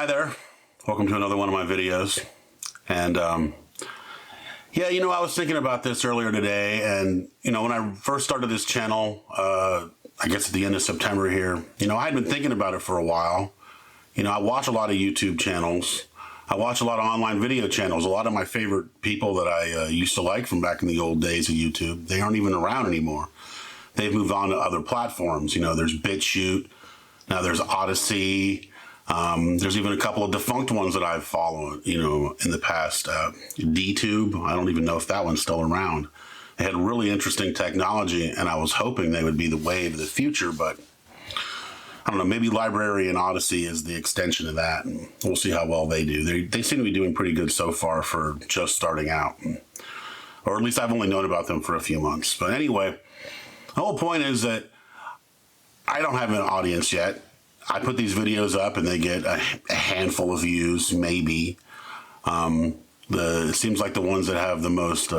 Hi there. Welcome to another one of my videos. And yeah, I was thinking about this earlier today, and when I first started this channel, I guess at the end of September here, I had been thinking about it for a while. I watch a lot of YouTube channels. I watch a lot of online video channels. A lot of my favorite people that I used to like from back in the old days of YouTube, they aren't even around anymore. They've moved on to other platforms. There's BitChute, now there's Odysee. There's even a couple of defunct ones that I've followed, in the past. DTube, I don't even know if that one's still around. They had really interesting technology, and I was hoping they would be the wave of the future, but I don't know, maybe Library and Odysee is the extension of that, and we'll see how well they do. They seem to be doing pretty good so far for just starting out, or at least I've only known about them for a few months. But anyway, the whole point is that I don't have an audience yet. I put these videos up and they get a handful of views, maybe. It seems like the ones that have the most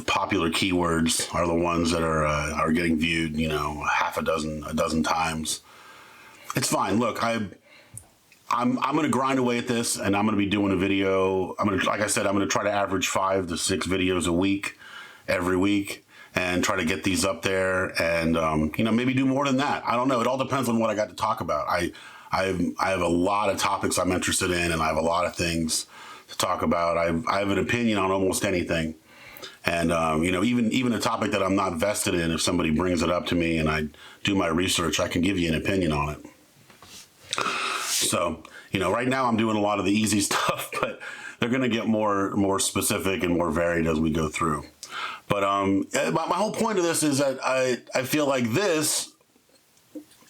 popular keywords are the ones that are getting viewed, a dozen times. It's fine. Look, I'm going to grind away at this, and I'm going to be doing a video. Like I said, I'm going to try to average 5 to 6 videos a week, every week, and try to get these up there, and maybe do more than that. I don't know. It all depends on what I got to talk about. I have a lot of topics I'm interested in, and I have a lot of things to talk about. I have an opinion on almost anything, and even a topic that I'm not vested in, if somebody brings it up to me and I do my research, I can give you an opinion on it. So right now I'm doing a lot of the easy stuff, but they're going to get more specific and more varied as we go through. But my whole point of this is that I feel like this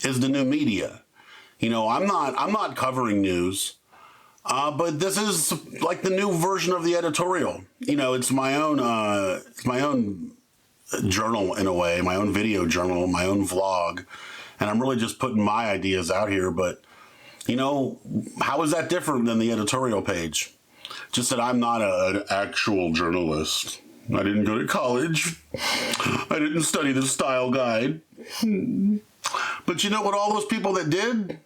is the new media. I'm not covering news, but this is like the new version of the editorial. It's my own journal in a way, my own video journal, my own vlog, and I'm really just putting my ideas out here. But how is that different than the editorial page? Just that I'm not an actual journalist. I didn't go to college. I didn't study the style guide. But you know what? All those people that did,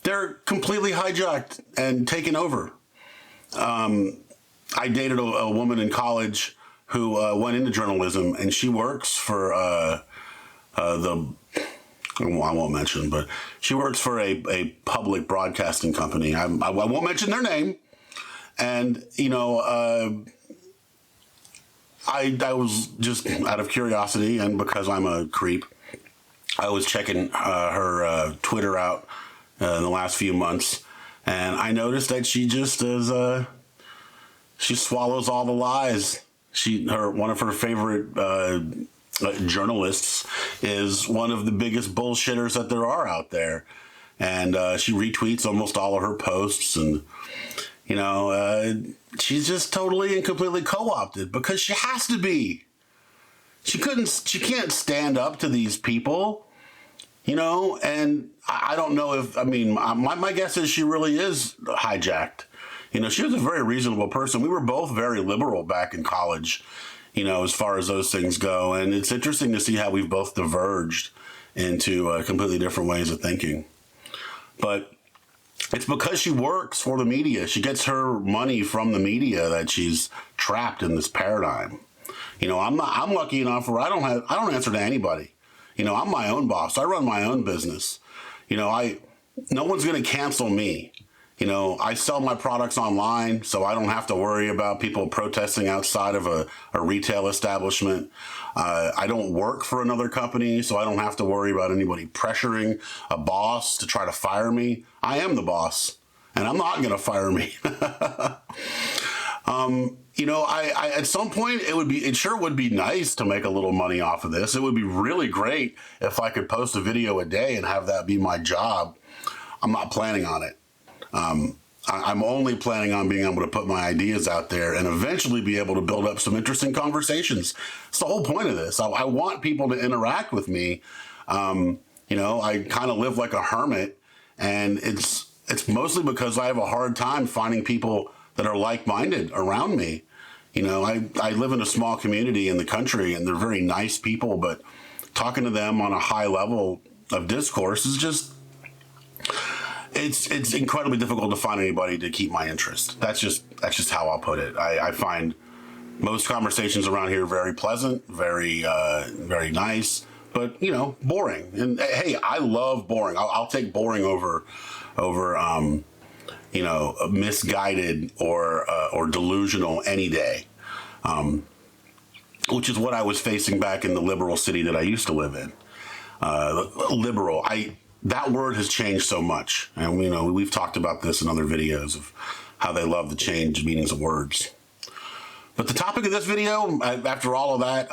they're completely hijacked and taken over. I dated a woman in college who went into journalism, and she works for I won't mention, but she works for a public broadcasting company. I won't mention their name. And, I was just out of curiosity, and because I'm a creep, I was checking her Twitter out in the last few months, and I noticed that she just is she swallows all the lies. One of her favorite journalists is one of the biggest bullshitters that there are out there, and she retweets almost all of her posts, and she's just totally and completely co-opted because she has to be. She can't stand up to these people, and I don't know if, my guess is she really is hijacked. She was a very reasonable person. We were both very liberal back in college, as far as those things go. And it's interesting to see how we've both diverged into completely different ways of thinking. But it's because she works for the media. She gets her money from the media that she's trapped in this paradigm. I'm lucky enough where I don't answer to anybody. I'm my own boss. I run my own business. No one's going to cancel me. I sell my products online, so I don't have to worry about people protesting outside of a retail establishment. I don't work for another company, so I don't have to worry about anybody pressuring a boss to try to fire me. I am the boss, and I'm not going to fire me. At some point, it sure would be nice to make a little money off of this. It would be really great if I could post a video a day and have that be my job. I'm not planning on it. I'm only planning on being able to put my ideas out there and eventually be able to build up some interesting conversations. It's the whole point of this. I want people to interact with me. I kind of live like a hermit, and it's mostly because I have a hard time finding people that are like-minded around me. I live in a small community in the country, and they're very nice people, but talking to them on a high level of discourse is just, it's incredibly difficult to find anybody to keep my interest. That's just how I'll put it. I find most conversations around here very pleasant, very nice, but boring. And hey, I love boring. I'll take boring over misguided or delusional any day. Which is what I was facing back in the liberal city that I used to live in. Liberal. That word has changed so much, and we've talked about this in other videos of how they love to change meanings of words. But the topic of this video, after all of that,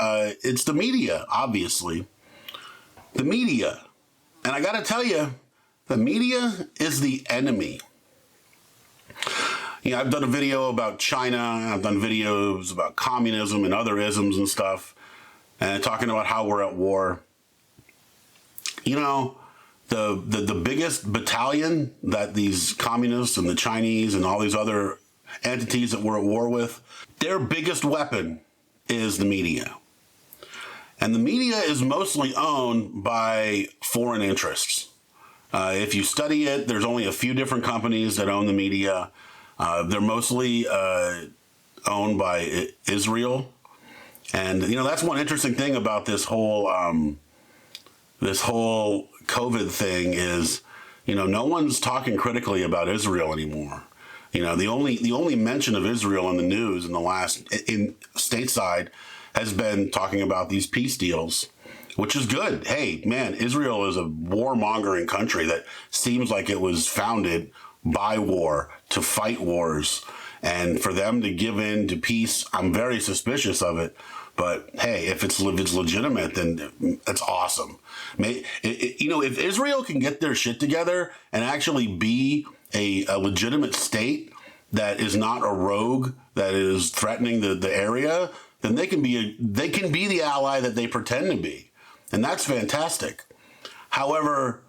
it's the media. Obviously, the media, and I got to tell you, the media is the enemy. I've done a video about China. I've done videos about communism and other isms and stuff, and talking about how we're at war. The biggest battalion that these communists and the Chinese and all these other entities that we're at war with, their biggest weapon is the media. And the media is mostly owned by foreign interests. If you study it, there's only a few different companies that own the media. They're mostly owned by Israel. And, that's one interesting thing about this whole COVID thing is, no one's talking critically about Israel anymore. The only mention of Israel in the news in stateside has been talking about these peace deals, which is good. Hey, man, Israel is a warmongering country that seems like it was founded by war to fight wars, and for them to give in to peace, I'm very suspicious of it. But hey, if it's legitimate, then that's awesome. If Israel can get their shit together and actually be a legitimate state that is not a rogue that is threatening the area, then they can be the ally that they pretend to be, and that's fantastic. However,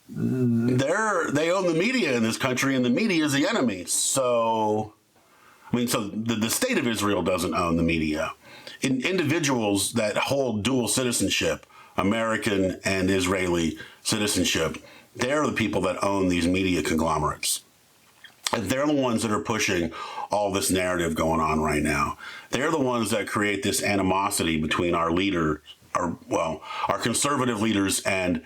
they own the media in this country, and the media is the enemy. So the state of Israel doesn't own the media. Individuals that hold dual citizenship, American and Israeli citizenship, they're the people that own these media conglomerates. And they're the ones that are pushing all this narrative going on right now. They're the ones that create this animosity between our conservative leaders and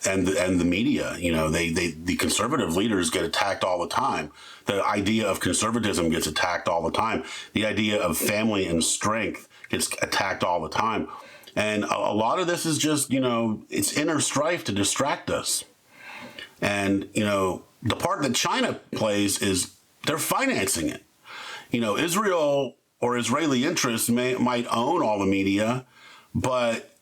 the media. The conservative leaders get attacked all the time. The idea of conservatism gets attacked all the time. The idea of family and strength gets attacked all the time. And a lot of this is just, it's inner strife to distract us. And, the part that China plays is they're financing it. Israel or Israeli interests might own all the media, but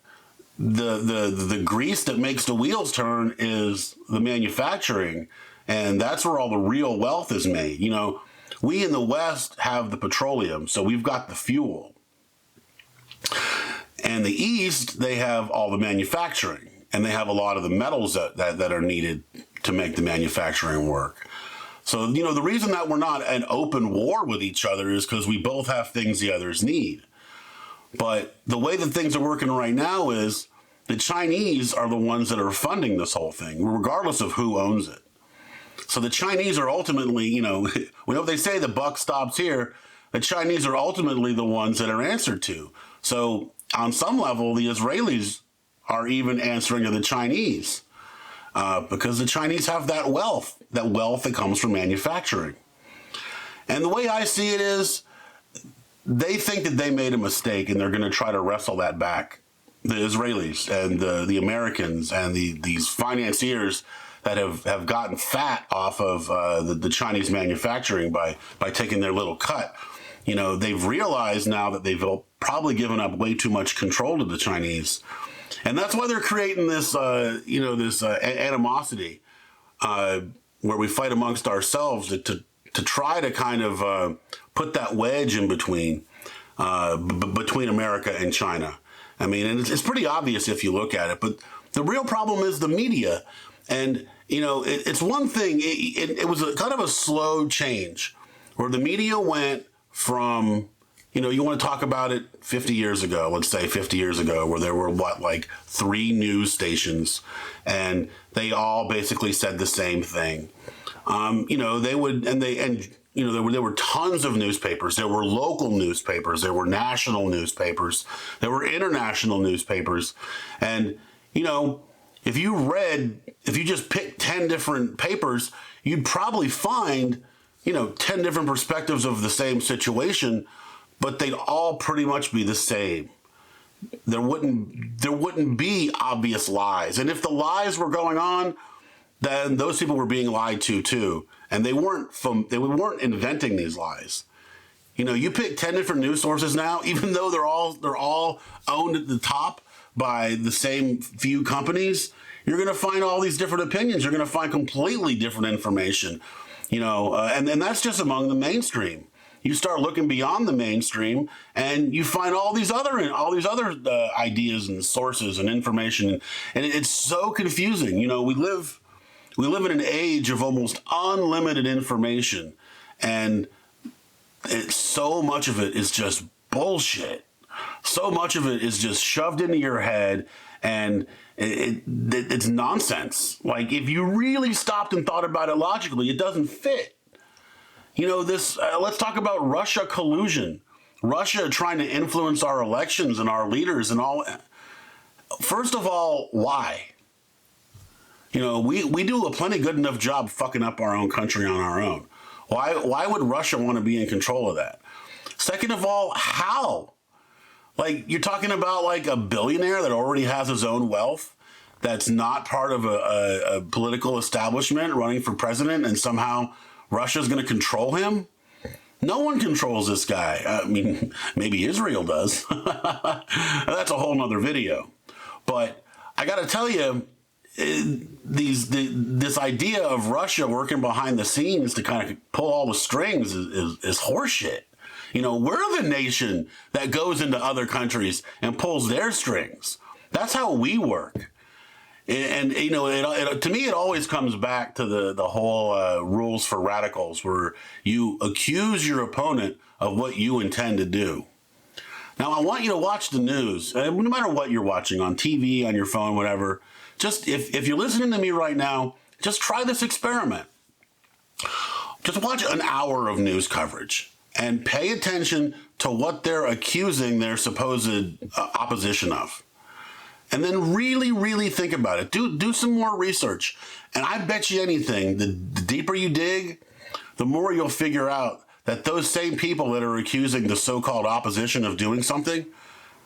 the grease that makes the wheels turn is the manufacturing, and that's where all the real wealth is made. We in the West have the petroleum, so we've got the fuel. And the East, they have all the manufacturing, and they have a lot of the metals that are needed to make the manufacturing work. So, the reason that we're not an open war with each other is because we both have things the others need. But the way that things are working right now is the Chinese are the ones that are funding this whole thing, regardless of who owns it. So the Chinese are ultimately, when they say the buck stops here, the Chinese are ultimately the ones that are answered to. So on some level, the Israelis are even answering to the Chinese because the Chinese have that wealth that comes from manufacturing. And the way I see it is they think that they made a mistake and they're going to try to wrestle that back. The Israelis and the Americans and these financiers that have gotten fat off of the Chinese manufacturing by taking their little cut. They've realized now that they've probably given up way too much control to the Chinese. And that's why they're creating this, this animosity where we fight amongst ourselves to try to kind of put that wedge in between America and China. I mean, and it's pretty obvious if you look at it, but the real problem is the media. And, it's one thing, it was kind of a slow change where the media went from You want to talk about it 50 years ago, let's say 50 years ago, where there were like 3 news stations and they all basically said the same thing. They would, there were tons of newspapers. There were local newspapers. There were national newspapers. There were international newspapers. And, if you just picked 10 different papers, you'd probably find, 10 different perspectives of the same situation, but they'd all pretty much be the same. There wouldn't be obvious lies. And if the lies were going on, then those people were being lied to too. And they weren't inventing these lies. You pick 10 different news sources now, even though they're all owned at the top by the same few companies, you're going to find all these different opinions. You're going to find completely different information, and that's just among the mainstream. You start looking beyond the mainstream and you find all these other ideas and sources and information. And it's so confusing. We live in an age of almost unlimited information, and so much of it is just bullshit. So much of it is just shoved into your head, and it's nonsense. Like, if you really stopped and thought about it logically, it doesn't fit. Let's talk about Russia collusion. Russia trying to influence our elections and our leaders and all. First of all, why? We do a plenty good enough job fucking up our own country on our own. Why would Russia want to be in control of that? Second of all, how? Like, you're talking about like a billionaire that already has his own wealth, that's not part of a political establishment running for president, and somehow Russia's going to control him? No one controls this guy. I mean, maybe Israel does. That's a whole nother video. But I got to tell you, this idea of Russia working behind the scenes to kind of pull all the strings is horseshit. We're the nation that goes into other countries and pulls their strings. That's how we work. And to me, it always comes back to the whole rules for radicals, where you accuse your opponent of what you intend to do. Now, I want you to watch the news, no matter what you're watching, on TV, on your phone, whatever. Just if you're listening to me right now, just try this experiment. Just watch an hour of news coverage and pay attention to what they're accusing their supposed opposition of. And then really, really think about it. Do some more research. And I bet you anything, the deeper you dig, the more you'll figure out that those same people that are accusing the so-called opposition of doing something,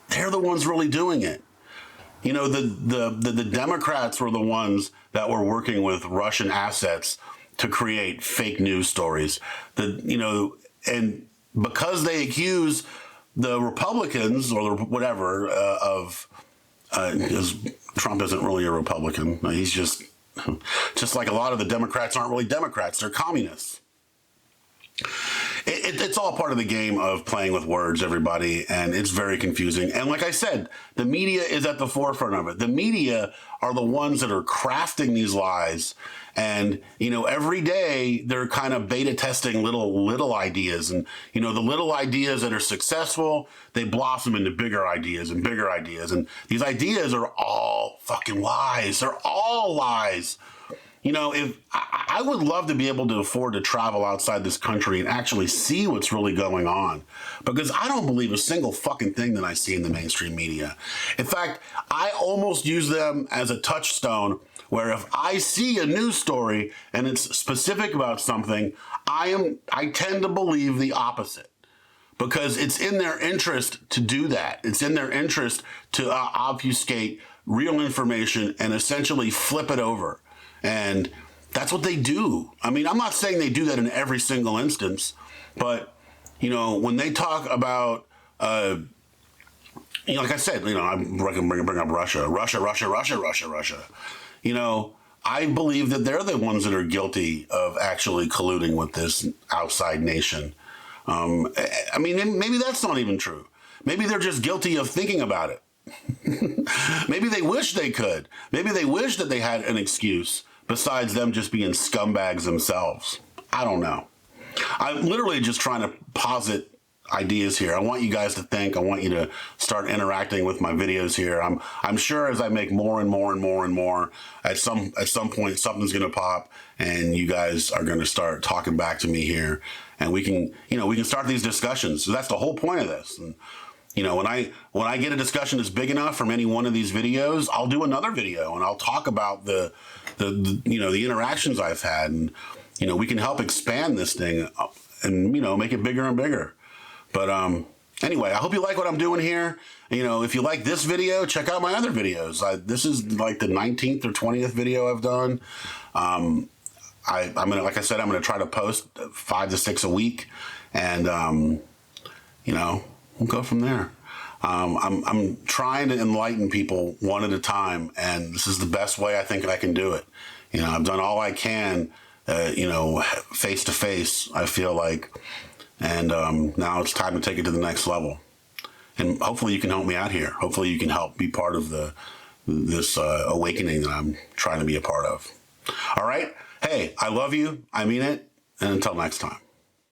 they're the ones really doing it. The Democrats were the ones that were working with Russian assets to create fake news stories. And because they accuse the Republicans or whatever because Trump isn't really a Republican. He's just like a lot of the Democrats aren't really Democrats. They're communists. It's all part of the game of playing with words, everybody, and it's very confusing. And like I said, the media is at the forefront of it. The media are the ones that are crafting these lies, and every day they're kind of beta testing little ideas, and the little ideas that are successful, they blossom into bigger ideas, and these ideas are all fucking lies. They're all lies. If I would love to be able to afford to travel outside this country and actually see what's really going on, because I don't believe a single fucking thing that I see in the mainstream media. In fact, I almost use them as a touchstone, where if I see a news story and it's specific about something, I tend to believe the opposite, because it's in their interest to do that. It's in their interest to obfuscate real information and essentially flip it over. And that's what they do. I mean, I'm not saying they do that in every single instance, but, when they talk about, like I said, I'm going to bring up Russia. I believe that they're the ones that are guilty of actually colluding with this outside nation. I mean, maybe that's not even true. Maybe they're just guilty of thinking about it. Maybe they wish they could. Maybe they wish that they had an excuse besides them just being scumbags themselves. I don't know. I'm literally just trying to posit ideas here. I want you guys to think. I want you to start interacting with my videos here. I'm sure as I make more and more and more and more, at some point something's going to pop, and you guys are going to start talking back to me here, and we can start these discussions. So that's the whole point of this. And when I get a discussion that's big enough from any one of these videos, I'll do another video and I'll talk about the interactions I've had, and we can help expand this thing and make it bigger and bigger. But anyway, I hope you like what I'm doing here. If you like this video, check out my other videos. This is like the 19th or 20th video I've done. I'm gonna, like I said, I'm gonna try to post 5 to 6 a week, and we'll go from there. I'm trying to enlighten people one at a time, and this is the best way I think I can do it. I've done all I can, face to face, I feel like, and now it's time to take it to the next level. And hopefully you can help me out here. Hopefully you can help be part of this awakening that I'm trying to be a part of. All right. Hey, I love you. I mean it. And until next time.